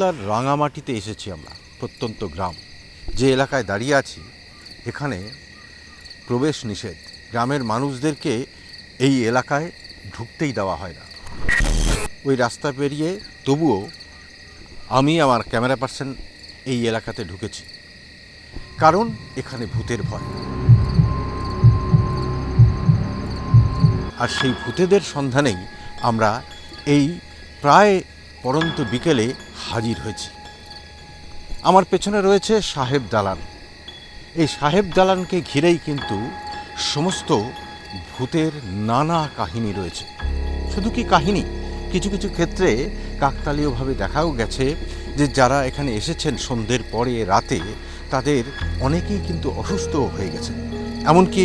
মালদার রাঙামাটিতে এসেছি আমরা, প্রত্যন্ত গ্রাম। যে এলাকায় দাঁড়িয়ে আছি এখানে প্রবেশ নিষেধ। গ্রামের মানুষদেরকে এই এলাকায় ঢুকতেই দেওয়া হয় না। ওই রাস্তা পেরিয়ে তবুও আমি আমার ক্যামেরা পার্সন এই এলাকাতে ঢুকেছি, কারণ এখানে ভূতের ভয়। আর সেই ভূতেদের সন্ধানেই আমরা এই প্রায় পরন্ত বিকেলে হাজির হয়েছি। আমার পেছনে রয়েছে সাহেব দালান। এই সাহেব দালানকে ঘিরেই কিন্তু সমস্ত ভূতের নানা কাহিনী রয়েছে। শুধু কি কাহিনী, কিছু কিছু ক্ষেত্রে কাকতালীয়ভাবে দেখাও গেছে যে যারা এখানে এসেছেন সন্ধ্যের পরে রাতে, তাদের অনেকেই কিন্তু অসুস্থ হয়ে গেছে। এমনকি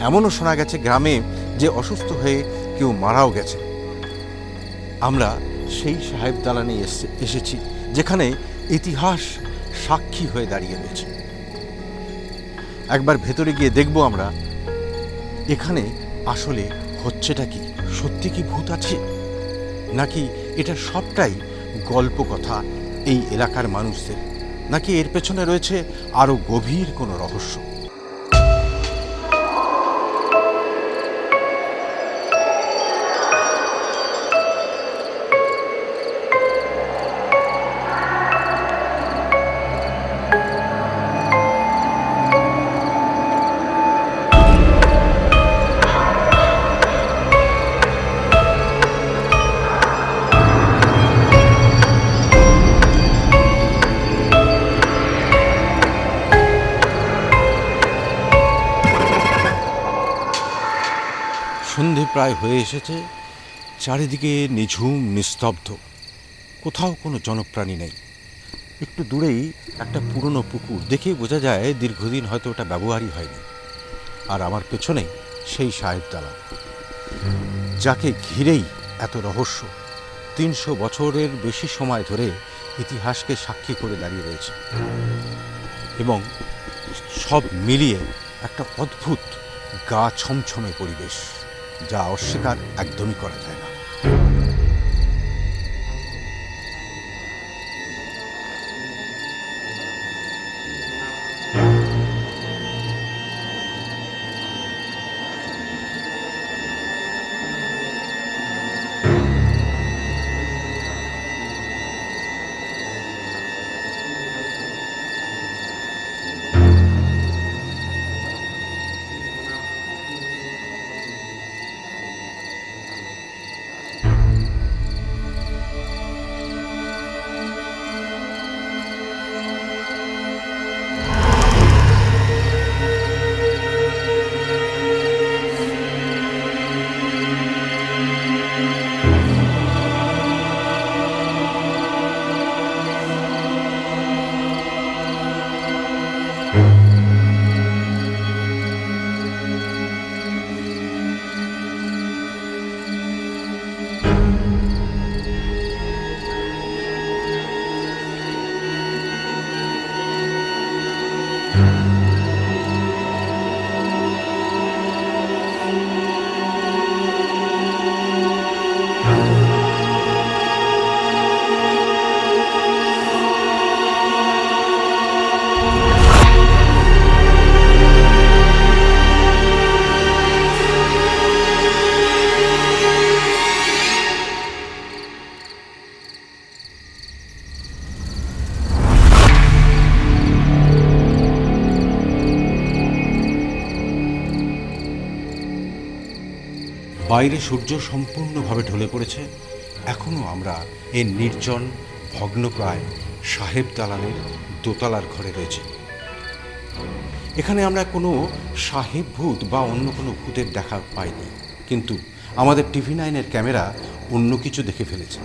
এমনও শোনা গেছে গ্রামে যে অসুস্থ হয়ে কেউ মারাও গেছে। আমরা সেই সাহেব দালানে এসেছি যেখানে ইতিহাস সাক্ষী হয়ে দাঁড়িয়ে রয়েছে। একবার ভেতরে গিয়ে দেখব আমরা এখানে আসলে হচ্ছেটা কি। সত্যি কি ভূত আছে, নাকি এটা সবটাই গল্প কথা এই এলাকার মানুষদের, নাকি এর পেছনে রয়েছে আরও গভীর কোনো রহস্য। সন্ধে প্রায় হয়ে এসেছে, চারিদিকে নিঝুম নিস্তব্ধ, কোথাও কোনো জনপ্রাণী নেই। একটু দূরেই একটা পুরনো পুকুর, দেখে বোঝা যায় দীর্ঘদিন হয়তো ওটা ব্যবহারই হয়নি। আর আমার পেছনে সেই সাহেব দালান, যাকে ঘিরেই এত রহস্য। ৩০০ বছরের বেশি সময় ধরে ইতিহাসকে সাক্ষী করে দাঁড়িয়ে রয়েছে, এবং সব মিলিয়ে একটা অদ্ভুত গা ছমছমে পরিবেশ, যা অস্বীকার একদমই করা যায় না। বাইরে সূর্য সম্পূর্ণভাবে ঢলে পড়েছে। এখনও আমরা এই নির্জন ভগ্নপ্রায় সাহেব দালানের দোতলার ঘরে রয়েছি। এখানে আমরা কোনো সাহেব ভূত বা অন্য কোনো ভূতের দেখা পাইনি, কিন্তু আমাদের TV9-এর ক্যামেরা অন্য কিছু দেখে ফেলেছে।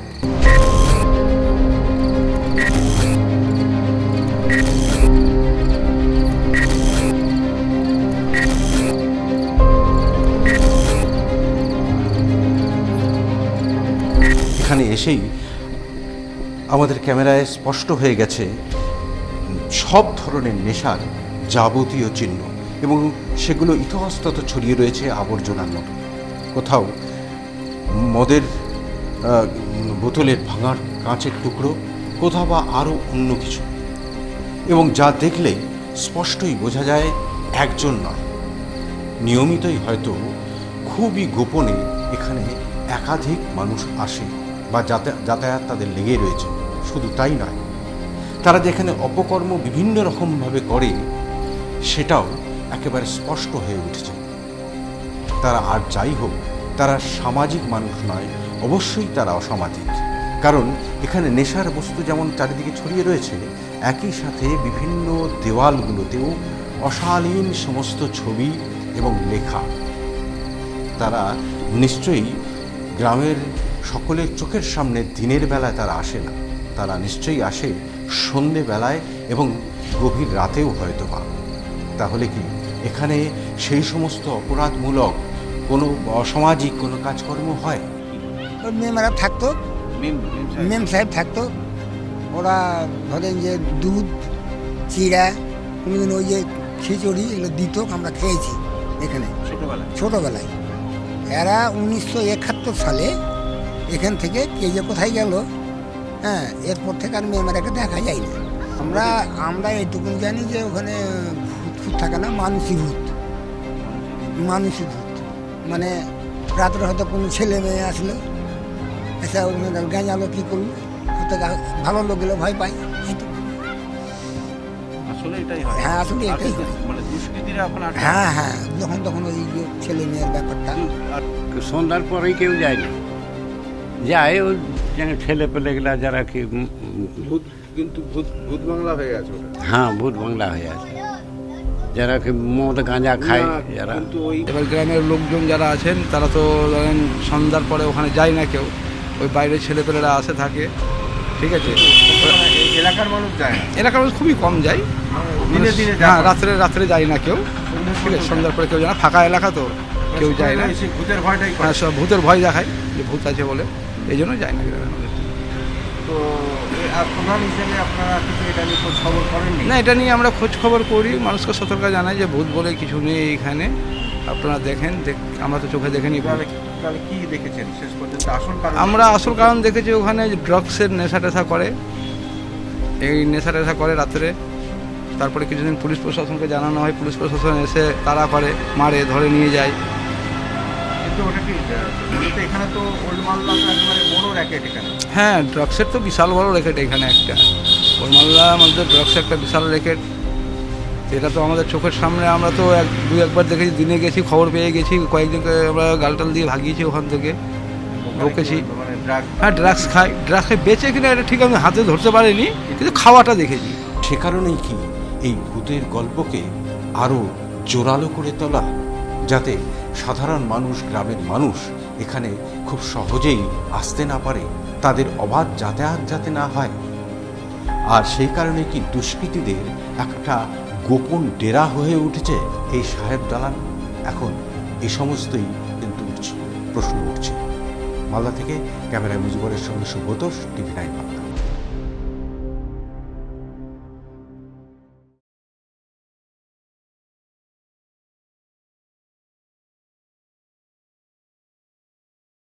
এখানে এসেই আমাদের ক্যামেরায় স্পষ্ট হয়ে গেছে সব ধরনের নেশার যাবতীয় চিহ্ন, এবং সেগুলো ইতস্তত ছড়িয়ে রয়েছে আবর্জনার মতো। কোথাও মদের বোতলের ভাঙার কাঁচের টুকরো, কোথাও বা আরও অন্য কিছু, এবং যা দেখলে স্পষ্টই বোঝা যায় একজন নয়, নিয়মিতই হয়তো খুবই গোপনে এখানে একাধিক মানুষ আসে বা যাতায়াত তাদের লেগে রয়েছে। শুধু তাই নয়, তারা যেখানে অপকর্ম বিভিন্ন রকমভাবে করে সেটাও একেবারে স্পষ্ট হয়ে উঠেছে। তারা আর যাই হোক, তারা সামাজিক মানুষ নয়, অবশ্যই তারা অসামাজিক। কারণ এখানে নেশার বস্তু যেমন চারিদিকে ছড়িয়ে রয়েছে, একই সাথে বিভিন্ন দেওয়ালগুলোতেও অশালীন সমস্ত ছবি এবং লেখা। তারা নিশ্চয়ই গ্রামের সকলের চোখের সামনে দিনের বেলায় তারা আসে না, তারা নিশ্চয়ই আসে সন্ধেবেলায় এবং গভীর রাতেও হয়তো বা। তাহলে কি এখানে সেই সমস্ত অপরাধমূলক কোনো অসামাজিক কোনো কাজকর্ম হয়? মেয়েরা থাকতো, মেম সাহেব থাকতো, ওরা ধরেন যে দুধ, চিড়া, কোনোদিন ওই যে খিচুড়ি এগুলো দিত, আমরা খেয়েছি এখানে ছোটোবেলায়। এরা 1971 সালে এখান থেকে কে যে কোথায় গেল, হ্যাঁ, এরপর থেকে আর মেয়েমারাকে দেখা যায় না। আমরা এইটুকুন জানি যে ওখানে ভূত থাকে না, মানুষই ভূত। মানে রাত্রে হয়তো কোনো ছেলে মেয়ে আসলো, আচ্ছা গাঁজালো কী করলো, হয়তো ভালো লোক গেলে ভয় পায়। হ্যাঁ, আসলে এটাই হয়। হ্যাঁ, যখন তখন ওই ছেলে মেয়ের ব্যাপারটা। সন্ধ্যার পরেই কেউ যায় না, যায় ওই ছেলে পেলেগুলা যারা কি ভূত বাংলা হয়ে গেছে। হ্যাঁ, ভূত বাংলা হয়ে আছে, যারা কি মদ গাঁজা খায়, যারা। এবার গ্রামের লোকজন যারা আছেন তারা তো ধরেন সন্ধ্যার পরে ওখানে যায় না কেউ, ওই বাইরের ছেলেপেলেরা আসে থাকে, ঠিক আছে। এলাকার মানুষ যায় না, এলাকার মানুষ খুবই কম যায়, হ্যাঁ, রাত্রে যায় না কেউ, ঠিক আছে। সন্ধ্যার পরে কেউ যায় না, ফাঁকা এলাকা তো কেউ যায় না। ভূতের ভয়টাই, হ্যাঁ, সব ভূতের ভয় দেখায় যে ভূত আছে বলে, এই জন্য যায় না গ্রামের মানুষ। তো প্রধান হিসেবে আপনারা কিছু এটা নিয়ে খোঁজ খবর করেননি? না, এটা নিয়ে আমরা খোঁজ খবর করি, মানুষকে সতর্ক জানাই যে ভূত বলে কিছু নেই এখানে, আপনারা দেখেন। আমরা তো চোখে দেখেনি। তাহলে কি দেখেছেন শেষ পর্যন্ত? আমরা আসল কারণ দেখেছি ওখানে ড্রাগসের নেশা টেশা করে, এই নেশা টেশা করে রাত্রে। তারপরে কিছুদিন পুলিশ প্রশাসনকে জানানো হয়, পুলিশ প্রশাসন এসে তাড়া করে, মারে, ধরে নিয়ে যায়। কিন্তু ওটা কি এখানে তো ওল্ড মালদা একেবারে বড় র্যাকেট এখানে। হ্যাঁ, ড্রাগসের তো বিশাল বড় র্যাকেট এখানে একটা, ওল্ড মালদার মধ্যে ড্রাগসের একটা বিশাল র্যাকেট। এটা তো আমাদের চোখের সামনে, আমরা তো একবার দেখেছি, দিনে গেছি, খবর পেয়ে গেছি, কয়েকজনকে আমরা গালটাল দিয়ে ভাগিয়েছি ওখান থেকে, ঢুকেছি। হ্যাঁ, ড্রাগস খায়, বেচে কিনা এটা ঠিক আমি হাতে ধরতে পারিনি, কিন্তু খাওয়াটা দেখেছি। সে কারণেই কি এই ভূতের গল্পকে আরও জোরালো করে তোলা, যাতে সাধারণ মানুষ, গ্রামের মানুষ এখানে খুব সহজেই আসতে না পারে, তাদের অবাধ যাতায়াত যাতে না হয়। আর সেই কারণে কি দুষ্কৃতীদের একটা গোপন ডেরা হয়ে উঠেছে এই সাহেব দালান? এখন এই সমস্তই কিন্তু প্রশ্ন উঠছে। মালদা থেকে ক্যামেরায় মুজিবরের সঙ্গে সুব্রত, TV9 বাংলা।